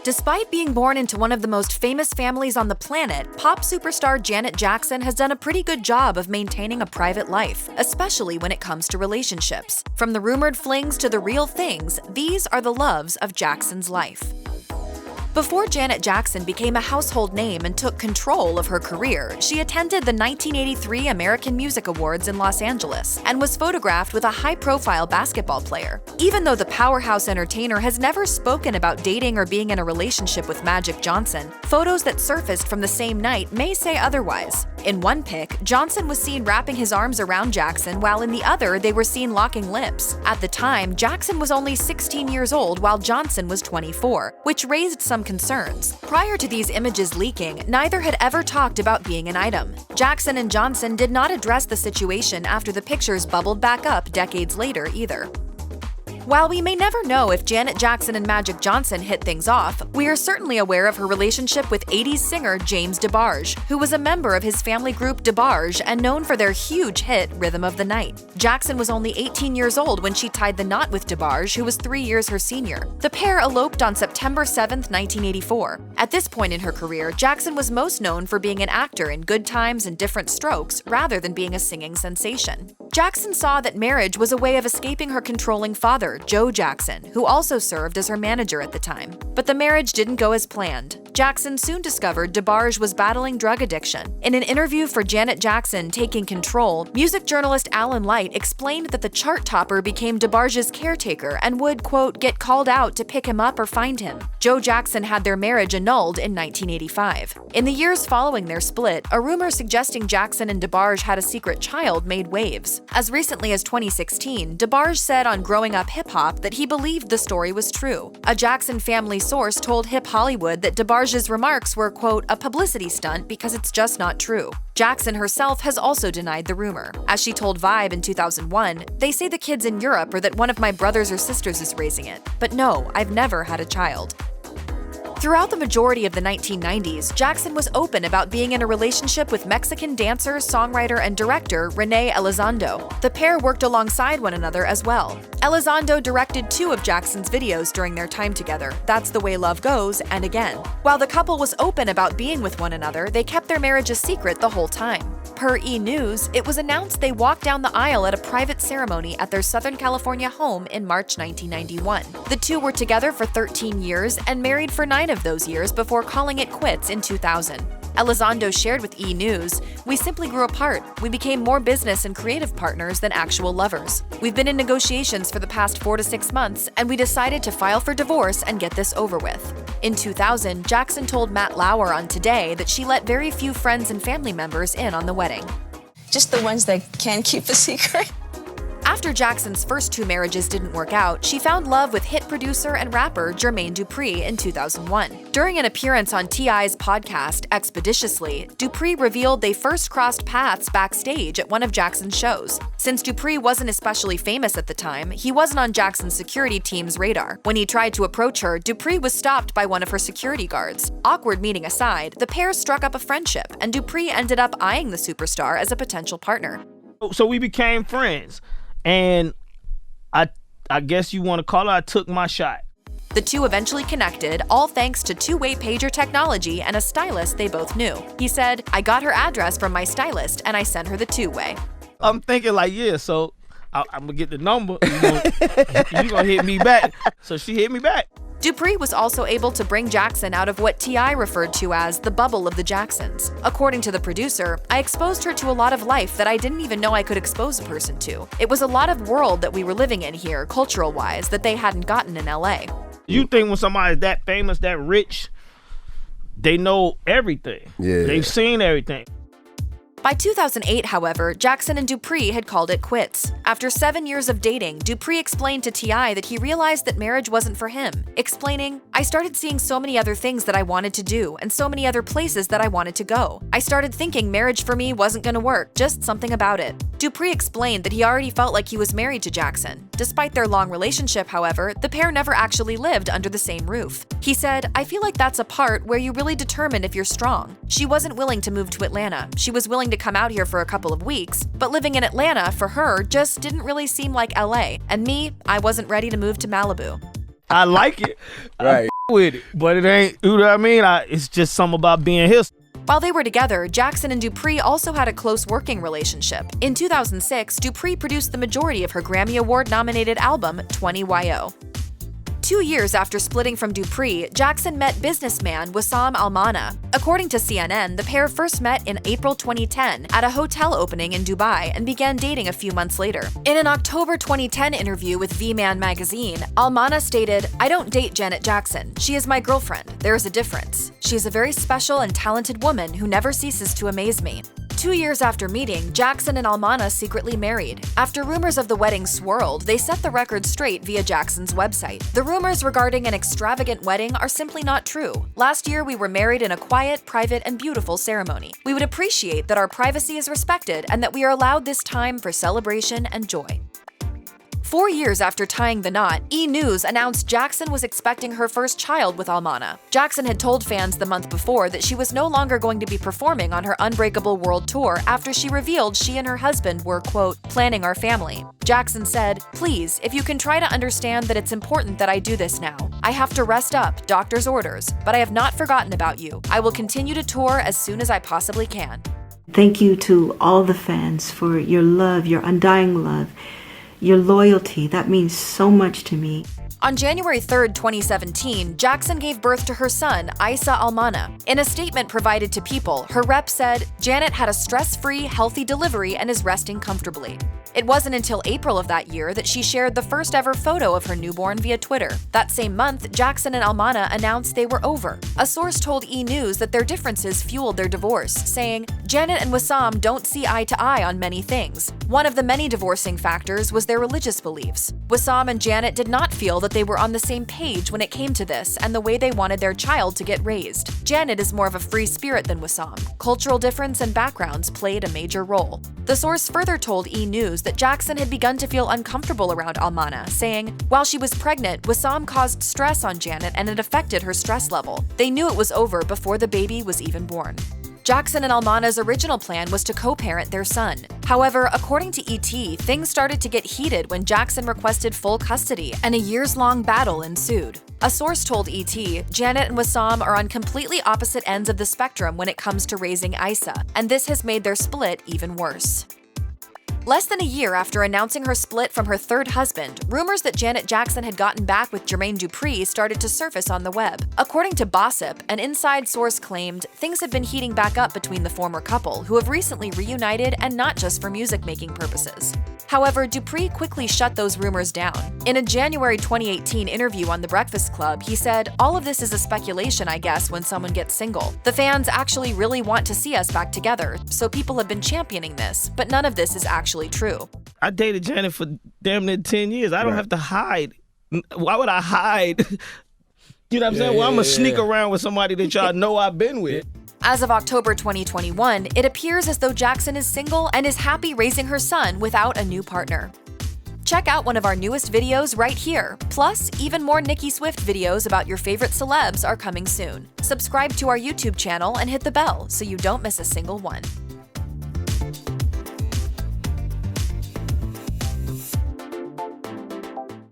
Despite being born into one of the most famous families on the planet, pop superstar Janet Jackson has done a pretty good job of maintaining a private life, especially when it comes to relationships. From the rumored flings to the real things, these are the loves of Jackson's life. Before Janet Jackson became a household name and took control of her career, she attended the 1983 American Music Awards in Los Angeles and was photographed with a high-profile basketball player. Even though the powerhouse entertainer has never spoken about dating or being in a relationship with Magic Johnson, photos that surfaced from the same night may say otherwise. In one pic, Johnson was seen wrapping his arms around Jackson, while in the other, they were seen locking lips. At the time, Jackson was only 16 years old while Johnson was 24, which raised some concerns. Prior to these images leaking, neither had ever talked about being an item. Jackson and Johnson did not address the situation after the pictures bubbled back up decades later either. While we may never know if Janet Jackson and Magic Johnson hit things off, we are certainly aware of her relationship with 80s singer James DeBarge, who was a member of his family group DeBarge and known for their huge hit Rhythm of the Night. Jackson was only 18 years old when she tied the knot with DeBarge, who was 3 years her senior. The pair eloped on September 7, 1984. At this point in her career, Jackson was most known for being an actor in Good Times and Different Strokes rather than being a singing sensation. Jackson saw that marriage was a way of escaping her controlling father, Joe Jackson, who also served as her manager at the time. But the marriage didn't go as planned. Jackson soon discovered DeBarge was battling drug addiction. In an interview for Janet Jackson Taking Control, music journalist Alan Light explained that the chart topper became DeBarge's caretaker and would, quote, get called out to pick him up or find him. Joe Jackson had their marriage annulled in 1985. In the years following their split, a rumor suggesting Jackson and DeBarge had a secret child made waves. As recently as 2016, DeBarge said on Growing Up Hip Hop that he believed the story was true. A Jackson family source told Hip Hollywood that DeBarge's remarks were, quote, a publicity stunt because it's just not true. Jackson herself has also denied the rumor. As she told Vibe in 2001, they say the kid's in Europe or that one of my brothers or sisters is raising it. But no, I've never had a child. Throughout the majority of the 1990s, Jackson was open about being in a relationship with Mexican dancer, songwriter, and director Renee Elizondo. The pair worked alongside one another as well. Elizondo directed 2 of Jackson's videos during their time together, That's the Way Love Goes and Again. While the couple was open about being with one another, they kept their marriage a secret the whole time. Per E! News, it was announced they walked down the aisle at a private ceremony at their Southern California home in March 1991. The two were together for 13 years and married for 9 of those years before calling it quits in 2000. Elizondo shared with E! News, "We simply grew apart. We became more business and creative partners than actual lovers. We've been in negotiations for the past 4 to 6 months, and we decided to file for divorce and get this over with." In 2000, Jackson told Matt Lauer on Today that she let very few friends and family members in on the wedding. Just the ones that can keep a secret. After Jackson's first 2 marriages didn't work out, she found love with hit producer and rapper Jermaine Dupri in 2001. During an appearance on T.I.'s podcast, Expeditiously, Dupri revealed they first crossed paths backstage at one of Jackson's shows. Since Dupri wasn't especially famous at the time, he wasn't on Jackson's security team's radar. When he tried to approach her, Dupri was stopped by one of her security guards. Awkward meeting aside, the pair struck up a friendship, and Dupri ended up eyeing the superstar as a potential partner. So we became friends. And I guess you want to call it, I took my shot. The two eventually connected, all thanks to two-way pager technology and a stylist they both knew. He said, "I got her address from my stylist and I sent her the two-way." I'm thinking like, yeah, so I'm going to get the number. You gonna hit me back. So she hit me back. Dupri was also able to bring Jackson out of what T.I. referred to as the bubble of the Jacksons. According to the producer, "I exposed her to a lot of life that I didn't even know I could expose a person to. It was a lot of world that we were living in here, cultural-wise, that they hadn't gotten in L.A." You think when somebody's that famous, that rich, they know everything. Yeah. They've seen everything. By 2008, however, Jackson and Dupri had called it quits. After 7 years of dating, Dupri explained to T.I. that he realized that marriage wasn't for him, explaining, "I started seeing so many other things that I wanted to do and so many other places that I wanted to go. I started thinking marriage for me wasn't gonna work, just something about it." Dupri explained that he already felt like he was married to Jackson. Despite their long relationship, however, the pair never actually lived under the same roof. He said, "I feel like that's a part where you really determine if you're strong. She wasn't willing to move to Atlanta. She was willing to come out here for a couple of weeks, but living in Atlanta, for her, just didn't really seem like LA. And me, I wasn't ready to move to Malibu." I like it. Right. with it, but it ain't, you know what I mean? It's just something about being his. While they were together, Jackson and Dupree also had a close working relationship. In 2006, Dupree produced the majority of her Grammy Award-nominated album, 20YO. 2 years after splitting from Dupree, Jackson met businessman Wissam Almana. According to CNN, the pair first met in April 2010 at a hotel opening in Dubai and began dating a few months later. In an October 2010 interview with V-Man magazine, Almana stated, "I don't date Janet Jackson. She is my girlfriend. There is a difference. She is a very special and talented woman who never ceases to amaze me." 2 years after meeting, Jackson and Almana secretly married. After rumors of the wedding swirled, they set the record straight via Jackson's website. The rumors regarding an extravagant wedding are simply not true. Last year, we were married in a quiet, private, and beautiful ceremony. We would appreciate that our privacy is respected and that we are allowed this time for celebration and joy. 4 years after tying the knot, E! News announced Jackson was expecting her first child with Almana. Jackson had told fans the month before that she was no longer going to be performing on her Unbreakable World Tour after she revealed she and her husband were, quote, planning our family. Jackson said, "Please, if you can try to understand that it's important that I do this now. I have to rest up, doctor's orders, but I have not forgotten about you. I will continue to tour as soon as I possibly can." Thank you to all the fans for your love, your undying love. Your loyalty, that means so much to me. On January 3, 2017, Jackson gave birth to her son, Isa Almana. In a statement provided to People, her rep said, "Janet had a stress-free, healthy delivery and is resting comfortably." It wasn't until April of that year that she shared the first ever photo of her newborn via Twitter. That same month, Jackson and Almana announced they were over. A source told E! News that their differences fueled their divorce, saying, "Janet and Wissam don't see eye to eye on many things. One of the many divorcing factors was their religious beliefs. Wissam and Janet did not feel that they were on the same page when it came to this and the way they wanted their child to get raised. Janet is more of a free spirit than Wissam. Cultural difference and backgrounds played a major role." The source further told E! News that Jackson had begun to feel uncomfortable around Almana, saying, "While she was pregnant, Wissam caused stress on Janet and it affected her stress level. They knew it was over before the baby was even born." Jackson and Almana's original plan was to co-parent their son. However, according to ET, things started to get heated when Jackson requested full custody, and a years-long battle ensued. A source told ET, "Janet and Wissam are on completely opposite ends of the spectrum when it comes to raising Isa, and this has made their split even worse." Less than a year after announcing her split from her third husband, rumors that Janet Jackson had gotten back with Jermaine Dupri started to surface on the web. According to Gossip, an inside source claimed things have been heating back up between the former couple, who have recently reunited and not just for music-making purposes. However, Dupri quickly shut those rumors down. In a January 2018 interview on The Breakfast Club, he said, "All of this is a speculation, I guess, when someone gets single. The fans actually really want to see us back together, so people have been championing this, but none of this is actually true." I dated Janet for damn near 10 years. I don't have to hide. Why would I hide? You know what I'm saying? Well, I'm going to sneak around with somebody that y'all know I've been with. As of October 2021, it appears as though Jackson is single and is happy raising her son without a new partner. Check out one of our newest videos right here. Plus, even more Nicki Swift videos about your favorite celebs are coming soon. Subscribe to our YouTube channel and hit the bell so you don't miss a single one.